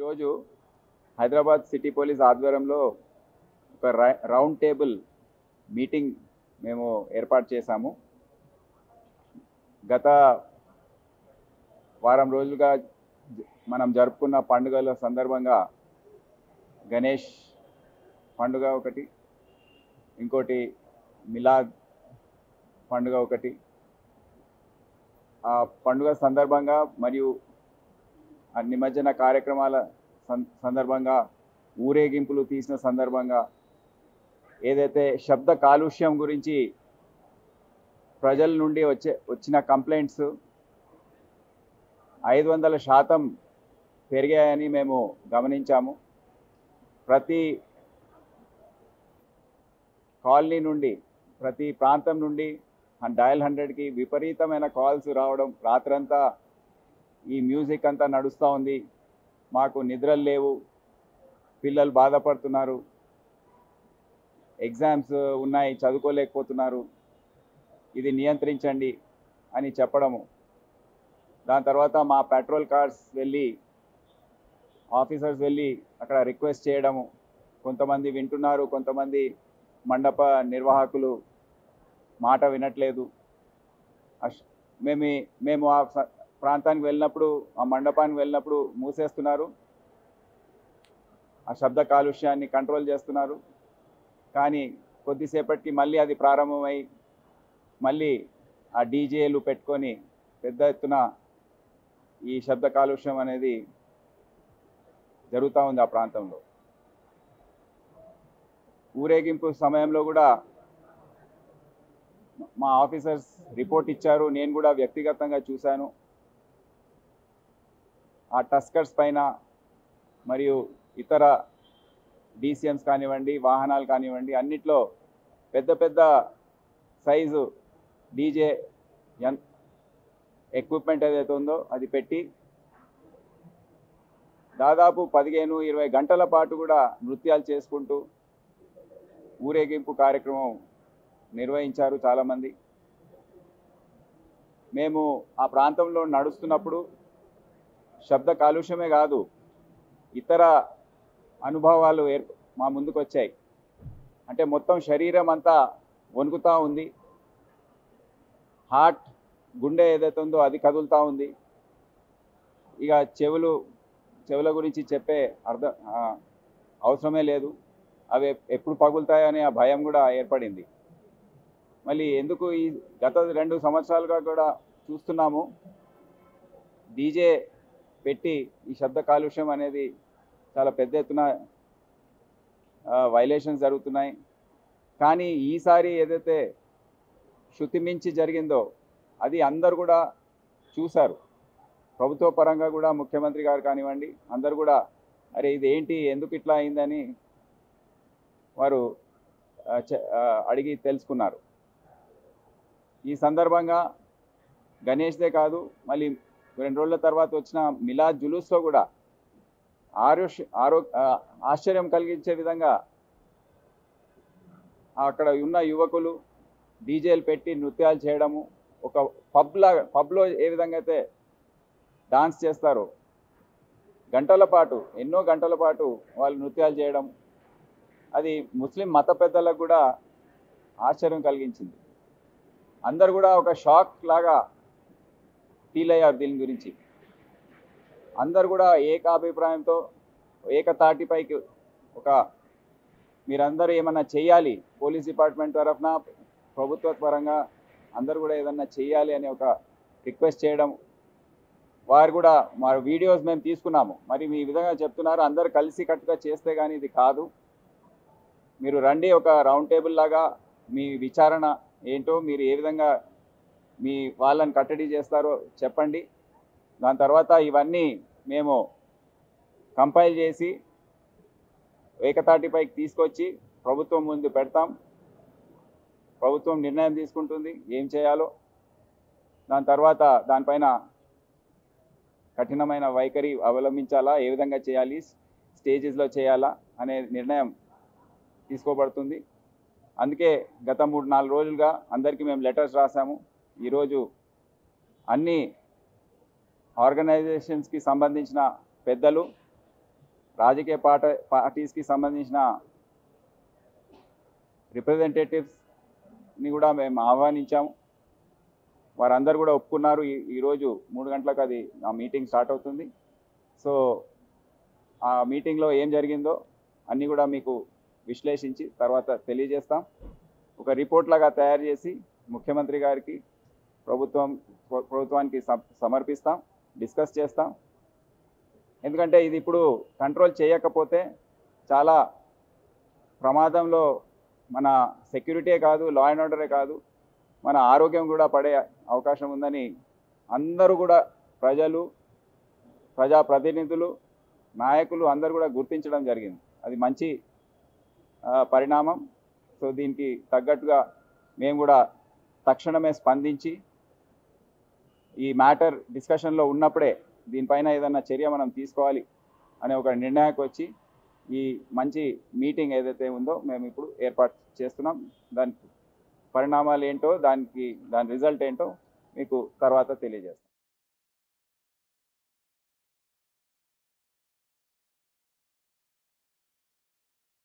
ఈరోజు Hyderabad city police ఆధ్వర్యంలో ఒక రౌండ్ టేబుల్ మీటింగ్ మేము ఏర్పాటు చేశాము. గత వారం రోజులుగా మనం జరుపుకున్న పండుగల సందర్భంగా గణేష్ పండుగ ఒకటి, ఇంకోటి మిలాద్ పండుగ ఒకటి. ఆ పండుగ సందర్భంగా మరియు నిమజ్జన కార్యక్రమాల సందర్భంగా ఊరేగింపులు తీసిన సందర్భంగా ఏదైతే శబ్ద కాలుష్యం గురించి ప్రజల నుండి వచ్చిన కంప్లైంట్స్ 500% పెరిగాయని మేము గమనించాము. ప్రతి కాలనీ నుండి, ప్రతి ప్రాంతం నుండి డయల్ 100కి విపరీతమైన కాల్స్ రావడం, రాత్రంతా ఈ మ్యూజిక్ అంతా నడుస్తూ ఉంది, మాకు నిద్రలు లేవు, పిల్లలు బాధపడుతున్నారు, ఎగ్జామ్స్ ఉన్నాయి చదువుకోలేకపోతున్నారు, ఇది నియంత్రించండి అని చెప్పడము. దాని తర్వాత మా పెట్రోల్ కార్స్ వెళ్ళి, ఆఫీసర్స్ వెళ్ళి అక్కడ రిక్వెస్ట్ చేయడము. కొంతమంది వింటున్నారు, కొంతమంది మండప నిర్వాహకులు మాట వినట్లేదు. మేము ఆ ప్రాంతానికి వెళ్ళినప్పుడు, ఆ మండపానికి వెళ్ళినప్పుడు మూసేస్తున్నారు, ఆ శబ్ద కాలుష్యాన్ని కంట్రోల్ చేస్తున్నారు. కానీ కొద్దిసేపటికి మళ్ళీ అది ప్రారంభమై మళ్ళీ ఆ డీజేలు పెట్టుకొని పెద్ద ఎత్తున ఈ శబ్ద కాలుష్యం అనేది జరుగుతూ ఉంది ఆ ప్రాంతంలో. ఊరేగింపు సమయంలో కూడా మా ఆఫీసర్స్ రిపోర్ట్ ఇచ్చారు, నేను కూడా వ్యక్తిగతంగా చూశాను. ఆ టస్కర్స్ పైన మరియు ఇతర డీసీఎంస్ కానివ్వండి, వాహనాలు కానివ్వండి, అన్నిట్లో పెద్ద పెద్ద సైజు డీజే ఎక్విప్మెంట్ ఏదైతే ఉందో అది పెట్టి దాదాపు 15-20 గంటల పాటు కూడా నృత్యాలు చేసుకుంటూ ఊరేగింపు కార్యక్రమం నిర్వహించారు చాలామంది. మేము ఆ ప్రాంతంలో నడుస్తున్నప్పుడు శబ్ద కాలుష్యమే కాదు, ఇతర అనుభవాలు మా ముందుకు వచ్చాయి. అంటే మొత్తం శరీరం అంతా వణుకుతూ ఉంది, హార్ట్, గుండె ఏదైతే ఉందో అది కదులుతూ ఉంది. ఇక చెవుల గురించి చెప్పే అవసరమే లేదు, అవి ఎప్పుడు పగులుతాయనే ఆ భయం కూడా ఏర్పడింది. మళ్ళీ ఎందుకు ఈ గత 2 సంవత్సరాలుగా కూడా చూస్తున్నాము, డీజే పెట్టి ఈ శబ్ద కాలుష్యం అనేది చాలా పెద్ద ఎత్తున వైలేషన్స్ జరుగుతున్నాయి. కానీ ఈసారి ఏదైతే శృతి మించి జరిగిందో అది అందరు కూడా చూశారు. ప్రభుత్వ పరంగా కూడా ముఖ్యమంత్రి గారు కానివ్వండి, అందరు కూడా అరే ఇది ఏంటి, ఎందుకు ఇట్లా అయిందని వారు అడిగి తెలుసుకున్నారు. ఈ సందర్భంగా గణేష్దే కాదు, మళ్ళీ 2 రోజుల తర్వాత వచ్చిన మిలాద్ జులూస్లో కూడా ఆశ్చర్యం కలిగించే విధంగా అక్కడ ఉన్న యువకులు డీజేలు పెట్టి నృత్యాలు చేయడము, ఒక పబ్లో ఏ విధంగా అయితే డాన్స్ చేస్తారో గంటల పాటు, ఎన్నో గంటల పాటు వాళ్ళు నృత్యాలు చేయడం, అది ముస్లిం మత పెద్దలకు కూడా ఆశ్చర్యం కలిగించింది. అందరు కూడా ఒక షాక్ లాగా ఫీల్ అయ్యారు దీని గురించి. అందరు కూడా ఏకాభిప్రాయంతో ఏకతాటిపైకి మీరందరూ ఏమన్నా చేయాలి, పోలీస్ డిపార్ట్మెంట్ తరఫున ప్రభుత్వ పరంగా అందరు కూడా ఏదన్నా చేయాలి అని ఒక రిక్వెస్ట్ చేయడం. వారు కూడా మా వీడియోస్ మేము తీసుకున్నాము, మరి మీ విధంగా చెప్తున్నారు, అందరు కలిసి కట్టుగా చేస్తే కానీ ఇది కాదు, మీరు రండి, ఒక రౌండ్ టేబుల్ లాగా మీ విచారణ ఏంటో, మీరు ఏ విధంగా మీ వాళ్ళని కట్టడి చేస్తారో చెప్పండి. దాని తర్వాత ఇవన్నీ మేము కంపైల్ చేసి ఏకతాటిపైకి తీసుకొచ్చి ప్రభుత్వం ముందు పెడతాం. ప్రభుత్వం నిర్ణయం తీసుకుంటుంది ఏం చేయాలో. దాని తర్వాత దానిపైన కఠినమైన వైఖరి అవలంబించాలా, ఏ విధంగా చేయాలి, స్టేజెస్లో చేయాలా అనే నిర్ణయం తీసుకోబడుతుంది. అందుకే గత 3-4 రోజులుగా అందరికీ మేము లెటర్స్ రాసాము. ఈరోజు అన్ని ఆర్గనైజేషన్స్కి సంబంధించిన పెద్దలు రాజకీయ పార్టీస్కి సంబంధించిన రిప్రజెంటేటివ్స్ని కూడా మేము ఆహ్వానించాము. వారందరూ కూడా ఒప్పుకున్నారు. ఈరోజు 3 గంటలకు అది ఆ మీటింగ్ స్టార్ట్ అవుతుంది. సో ఆ మీటింగ్లో ఏం జరిగిందో అన్నీ కూడా మీకు విశ్లేషించి తర్వాత తెలియజేస్తాం. ఒక రిపోర్ట్ లాగా తయారు చేసి ముఖ్యమంత్రి గారికి ప్రభుత్వానికి సమర్పిస్తాం, డిస్కస్ చేస్తాం. ఎందుకంటే ఇది ఇప్పుడు కంట్రోల్ చేయకపోతే చాలా ప్రమాదంలో మన సెక్యూరిటీ కాదు, లా అండ్ ఆర్డరే కాదు, మన ఆరోగ్యం కూడా పడే అవకాశం ఉందని అందరూ కూడా ప్రజలు, ప్రజాప్రతినిధులు, నాయకులు అందరూ కూడా గుర్తించడం జరిగింది. అది మంచి పరిణామం. సో దీనికి తగ్గట్టుగా మేము కూడా తక్షణమే స్పందించి ఈ మ్యాటర్ డిస్కషన్లో ఉన్నప్పుడే దీనిపైన ఏదైనా చర్య మనం తీసుకోవాలి అనే ఒక నిర్ణయానికి వచ్చి ఈ మంచి మీటింగ్ ఏదైతే ఉందో మేము ఇప్పుడు ఏర్పాటు చేస్తున్నాం. దాని పరిణామాలు ఏంటో, దాని రిజల్ట్ ఏంటో మీకు తర్వాత తెలియజేస్తాం.